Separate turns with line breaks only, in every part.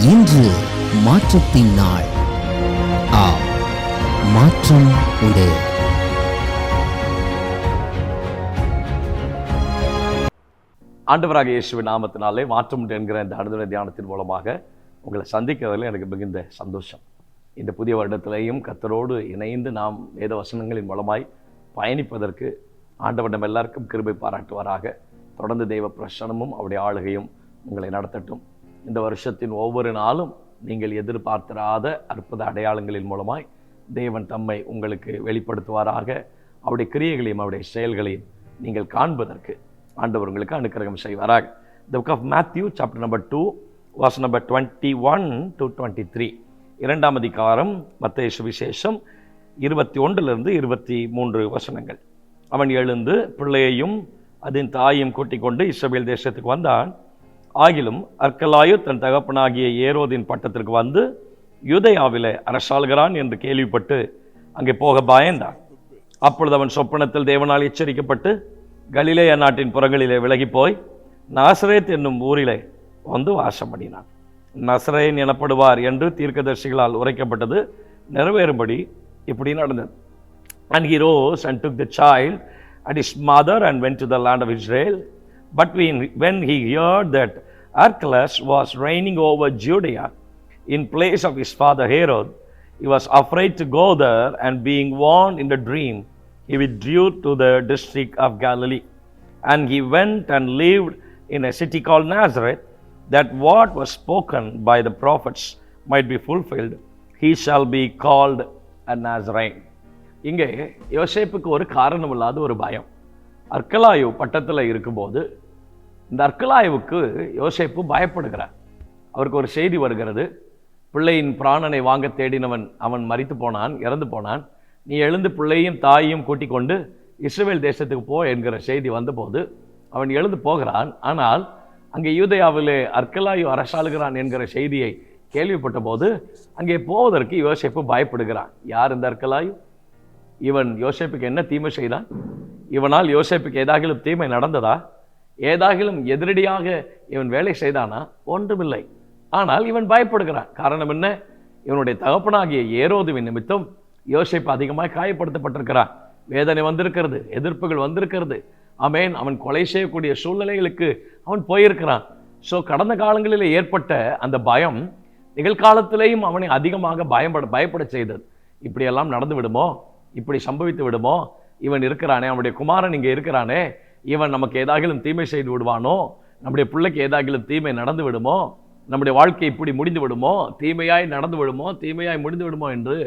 இன்று மாற்றத்தின் நாள். மாற்றம் உண்டு.
ஆண்டவராகிய இயேசுவின் நாமத்தினாலே மாற்றம் உண்டு என்கிற இந்த அனுதின தியானத்தின் மூலமாக உங்களை சந்திக்கிறதில் எனக்கு மிகுந்த சந்தோஷம். இந்த புதிய வருடத்திலேயும் கர்த்தரோடு இணைந்து நாம் வேத வசனங்களின் மூலமாய் பயணிப்பதற்கு ஆண்டவர் நம்ம எல்லாருக்கும் கிருபை பாராட்டுவாராக. தொடர்ந்து தெய்வ பிரசன்னமும் அவருடைய ஆளுகையும் உங்களை நடத்தட்டும். இந்த வருஷத்தின் ஒவ்வொரு நாளும் நீங்கள் எதிர்பார்த்திராத அற்புத அடையாளங்களின் மூலமாய் தேவன் தம்மை உங்களுக்கு வெளிப்படுத்துவாராக. அவருடைய கிரியைகளையும் அவருடைய செயல்களையும் நீங்கள் காண்பதற்கு ஆண்டவர் உங்களுக்கு அனுக்கிரகம் செய்வாராக. The book of Matthew chapter number 2 verse number 21 to 23. இரண்டாம் அதிகாரம் மத்தேயு சுவிசேஷம் 21 23 வசனங்கள். அவன் எழுந்து பிள்ளையையும் அதன் தாயையும் கூட்டிக் கொண்டு இஸ்ரவேல் தேசத்துக்கு வந்தான். ஆகிலும் அர்க்கலாயு தன் தகப்பனாகிய ஏரோதின் பட்டத்திற்கு வந்து யூதேயாவிலே அரசாளுகிறான் என்று கேள்விப்பட்டு அங்கே போக பயந்தான். அப்பொழுது அவன் சொப்பனத்தில் தேவனால் எச்சரிக்கப்பட்டு கலிலேயா நாட்டின் புறங்களிலே விலகி போய் நாசரேத் என்னும் ஊரிலே வந்து வாசம் பண்ணினான். நசரேன் எனப்படுவார் என்று தீர்க்கதரிசிகளால் உரைக்கப்பட்டது நிறைவேறும்படி இப்படி நடந்தது. And he rose and took the child and his mother and went to the land of Israel. But when he heard that Archelaus was reigning over Judea in place of his father Herod, he was afraid to go there, and being warned in the dream, he withdrew to the district of Galilee. And he went and lived in a city called Nazareth, that what was spoken by the prophets might be fulfilled, he shall be called a Nazarene. இங்கே யோசேப்புக்கு ஒரு காரணம் இல்லாத ஒரு பயம். அர்க்கலாயு பட்டத்தில் இருக்கும்போது இந்த அர்க்கலாயுவுக்கு யோசேப்பு பயப்படுகிறார். அவருக்கு ஒரு செய்தி வருகிறது, பிள்ளையின் பிராணனை வாங்க தேடினவன் அவன் மரித்து போனான், இறந்து போனான், நீ எழுந்து பிள்ளையும் தாயையும் கூட்டிக் கொண்டு இஸ்ரவேல் தேசத்துக்கு போ என்கிற செய்தி வந்தபோது அவன் எழுந்து போகிறான். ஆனால் அங்கே யூதேயாவிலே அர்க்கலாயு அரசாளுகிறான் என்கிற செய்தியை கேள்விப்பட்ட போது அங்கே போவதற்கு யோசேப்பு பயப்படுகிறான். யார் இந்த அர்க்கலாயு? இவன் யோசேப்புக்கு என்ன தீமை செய்தான்? இவனால் யோசேப்புக்கு ஏதாகிலும் தீமை நடந்ததா? ஏதாகிலும் எதிரடியாக இவன் வேலை செய்தானா? ஒன்றுமில்லை. ஆனால் இவன் பயப்படுகிறான். காரணம் என்ன? இவனுடைய தகப்பனாகிய ஏரோதுவின் நிமித்தம் யோசேப்பு அதிகமாக காயப்படுத்தப்பட்டிருக்கிறான். வேதனை வந்திருக்கிறது, எதிர்ப்புகள் வந்திருக்கிறது. ஆமென். அவன் கொலை செய்யக்கூடிய சூழ்நிலைகளுக்கு அவன் போயிருக்கிறான். ஸோ கடந்த காலங்களில் ஏற்பட்ட அந்த பயம் நிகழ்காலத்திலேயும் அவனை அதிகமாக பயப்பட செய்தது. இப்படியெல்லாம் நடந்து விடுமோ, இப்படி சம்பவித்து விடுமோ, இவன் இருக்கிறானே, அவனுடைய குமாரன் இங்கே இருக்கிறானே, இவன் நமக்கு ஏதாகிலும் தீமை செய்து விடுவானோ, நம்முடைய பிள்ளைக்கு ஏதாகிலும் தீமை நடந்து விடுமோ, நம்முடைய வாழ்க்கை இப்படி முடிந்து விடுமோ, தீமையாய் நடந்து விடுமோ, தீமையாய் முடிந்து விடுமோ என்று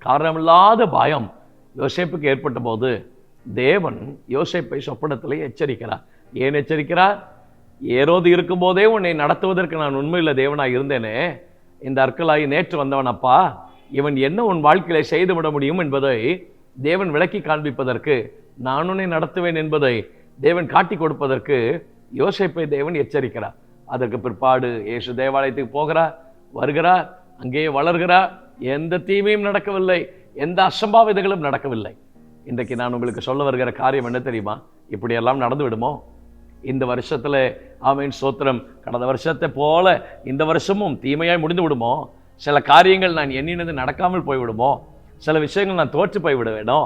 காரணமில்லாத பயம் யோசேப்புக்கு ஏற்பட்ட போது தேவன் யோசேப்பை சொப்பனத்திலே எச்சரிக்கிறார். ஏன் எச்சரிக்கிறார்? ஏரோது இருக்கும்போதே உன்னை நடத்துவதற்கு நான் உண்மையுள்ள தேவனாய் இருந்தேனே, இந்த அர்க்கலாயி நேற்று வந்தவன் அப்பா, இவன் என்ன உன் வாழ்க்கையில செய்து விட முடியும் என்பதை தேவன் விளக்கி காண்பிப்பதற்கு, நான் உன்னை நடத்துவேன் என்பதை தேவன் காட்டி கொடுப்பதற்கு யோசேப்பை தேவன் எச்சரிக்கிறார். அதற்கு பிற்பாடு இயேசு தேவாலயத்துக்கு போகிறார், வருகிறார், அங்கேயே வளர்கிறார். எந்த தீமையும் நடக்கவில்லை, எந்த அசம்பாவிதங்களும் நடக்கவில்லை. இன்றைக்கு நான் உங்களுக்கு சொல்ல வருகிற காரியம் என்ன தெரியுமா? இப்படியெல்லாம் நடந்து விடுமோ? இந்த வருஷத்துல ஆமென் ஸ்தோத்திரம், கடந்த வருஷத்தை போல இந்த வருஷமும் தீமையாய் முடிந்து விடுமோ? சில காரியங்கள் நான் எண்ணினது நடக்காமல் போய்விடுமோ? சில விஷயங்கள் நான் தோற்று போய்விடுவேனோ?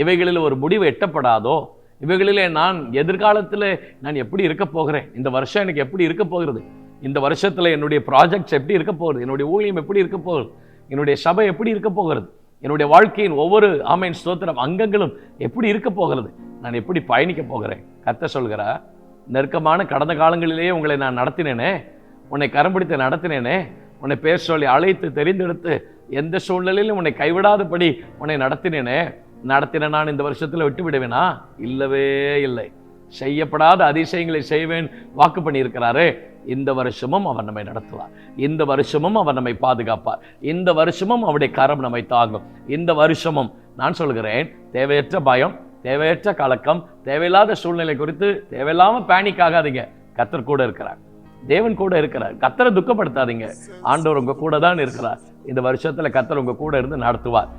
இவைகளில் ஒரு முடிவு எட்டப்படாதோ? இவைகளிலே நான் எதிர்காலத்தில் நான் எப்படி இருக்க போகிறேன்? இந்த வருஷம் எனக்கு எப்படி இருக்க போகிறது? இந்த வருஷத்தில் என்னுடைய ப்ராஜெக்ட்ஸ் எப்படி இருக்க போகிறது? என்னுடைய ஊழியம் எப்படி இருக்க போகிறது? என்னுடைய சபை எப்படி இருக்க போகிறது? என்னுடைய வாழ்க்கையின் ஒவ்வொரு ஆமென் ஸ்தோத்திரம் அங்கங்களும் எப்படி இருக்க போகிறது? நான் எப்படி பயணிக்க போகிறேன்? கர்த்தர் சொல்கிறார், நெருக்கமான கடந்த காலங்களிலேயே உங்களை நான் நடத்தினேனே, உன்னை கரம் பிடித்து நடத்தினேனே, உன்னை பேர் சொல்லி அழைத்து தெரிந்தெடுத்து எந்த சூழ்நிலையிலும் உன்னை கைவிடாதபடி உன்னை நடத்தினேனே, நடத்தின நான் இந்த வருஷத்தில் விட்டு விடுவேனா? இல்லவே இல்லை. செய்யப்படாத அதிசயங்களை செய்வேன் வாக்கு பண்ணியிருக்கிறாரே, இந்த வருஷமும் அவர் நம்மை நடத்துவார். இந்த வருஷமும் அவர் நம்மை பாதுகாப்பார். இந்த வருஷமும் அவருடைய கரம் நம்மை தாங்கும். இந்த வருஷமும் நான் சொல்கிறேன், தேவையற்ற பயம், தேவையற்ற கலக்கம், தேவையில்லாத சூழ்நிலை குறித்து தேவையில்லாம பேனிக் ஆகாதீங்க. கர்த்தர் கூட இருக்கிறார், தேவன் கூட இருக்கிறார். கர்த்தரை துக்கப்படுத்தாதீங்க, ஆண்டவர் உங்க கூட தான் இருக்கிறார். இந்த வருஷத்துல கர்த்தர் உங்க கூட இருந்து நடத்துவார்.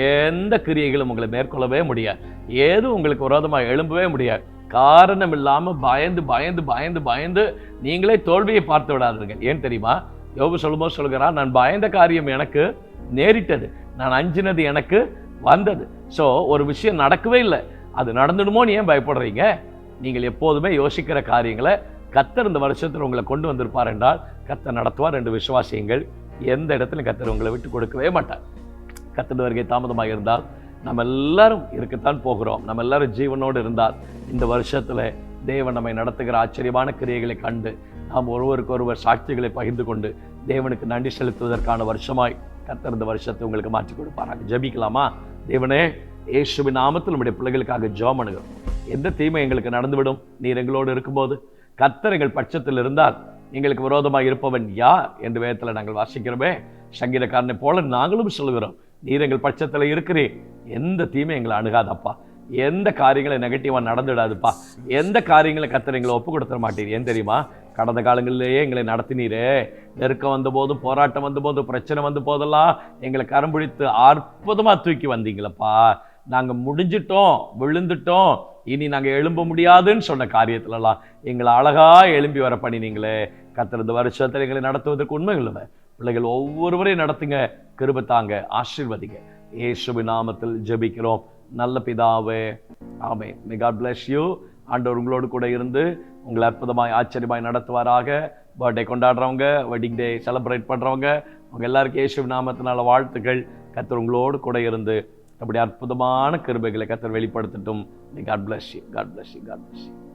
எந்த கிரியைகளும் உங்களை மேற்கொள்ளவே முடியாது, ஏதும் உங்களுக்கு விரோதமாக எழும்பவே முடியாது. காரணம் இல்லாம பயந்து பயந்து பயந்து பயந்து நீங்களே தோல்வியை பார்த்து விடாதீர்கள். ஏன் தெரியுமா? யோபு சொல்லும்போது சொல்கிறார், நான் பயந்த காரியம் எனக்கு நேரிட்டது, நான் அஞ்சினது எனக்கு வந்தது. ஸோ ஒரு விஷயம் நடக்கவே இல்லை, அது நடந்துடுமோன்னு ஏன் பயப்படுறீங்க? நீங்கள் எப்போதுமே யோசிக்கிற காரியங்களை கர்த்தர் இந்த வருஷத்தில் உங்களை கொண்டு வந்திருப்பார் என்றால் கர்த்தர் நடத்துவார் என்று விசுவாசியுங்கள். எந்த இடத்துல கர்த்தர் உங்களை விட்டு கொடுக்கவே மாட்டார். கர்த்தர் வருகை தாமதமாக இருந்தால் நம்ம எல்லாரும் இருக்கத்தான் போகிறோம். நம்ம எல்லாரும் ஜீவனோடு இருந்தால் இந்த வருஷத்துல தேவன் நம்மை நடத்துகிற ஆச்சரியமான கிரியைகளை கண்டு நாம் ஒருவருக்கு ஒருவர் சாட்சிகளை பகிர்ந்து கொண்டு தேவனுக்கு நன்றி செலுத்துவதற்கான வருஷமாய் கர்த்தர் இந்த வருஷத்தை உங்களுக்கு மாற்றி கொடுப்பாராங்க. ஜெபிக்கலாமா? தேவனே, இயேசுவின் நாமத்தில் நம்முடைய பிள்ளைகளுக்காக ஜெபம் பண்ணுகிறோம். எந்த தீமை எங்களுக்கு நடந்துவிடும் நீர் எங்களோடு இருக்கும்போது? கர்த்தர் எங்கள் பட்சத்தில் இருந்தால் எங்களுக்கு விரோதமாக இருப்பவன் யார் என்று வேதத்தில் நாங்கள் வாசிக்கிறோமே. சங்கீதக்காரனை போல நாங்களும் சொல்லுகிறோம், நீர் எங்கள் பட்சத்தில் இருக்கிறீர், எந்த தீமை எங்களை அணுகாதப்பா, எந்த காரியங்களை நெகட்டிவாக நடந்துடாதுப்பா, எந்த காரியங்களை கர்த்தர் எங்களை ஒப்பு கொடுத்துட மாட்டீர். ஏன் தெரியுமா? கடந்த காலங்களிலேயே எங்களை நடத்தினீரே. நெருக்கம் வந்த போதும், போராட்டம் வந்த போதும், பிரச்சனை வந்த போதெல்லாம் எங்களை கரம் பிடித்து அற்புதமாக தூக்கி வந்தீங்களப்பா. நாங்கள் முடிஞ்சிட்டோம், விழுந்துட்டோம், இனி நாங்கள் எழும்ப முடியாதுன்னு சொன்ன காரியத்துலலாம் எங்களை அழகாக எழும்பி வர பண்ணினீங்களே. கர்த்தர் இந்த வருஷத்தில் எங்களை நடத்துவதற்கு உண்மை இல்லை. பிள்ளைகள் ஒவ்வொருவரையும் நடத்துங்க, கிருபை தாங்க, ஆசீர்வதிங்க. இயேசுவின் நாமத்தில் ஜெபிக்கிறோம் நல்ல பிதாவே, ஆமென். May God bless you. ஆண்டவர் உங்களோடு கூட இருந்து உங்களை அற்புதமாய் ஆச்சரியமாய் நடத்துவாராக. பர்த்டே கொண்டாடுறவங்க, வெட்டிங் டே செலிப்ரேட் பண்ணுறவங்க, அவங்க எல்லாருக்கும் இயேசுவின் நாமத்தினால வாழ்த்துக்கள். கர்த்தர் உங்களோடு கூட இருந்து அப்படி அற்புதமான கிருபைகளை கர்த்தர் வெளிப்படுத்தட்டும். God bless you. God bless you. God bless you.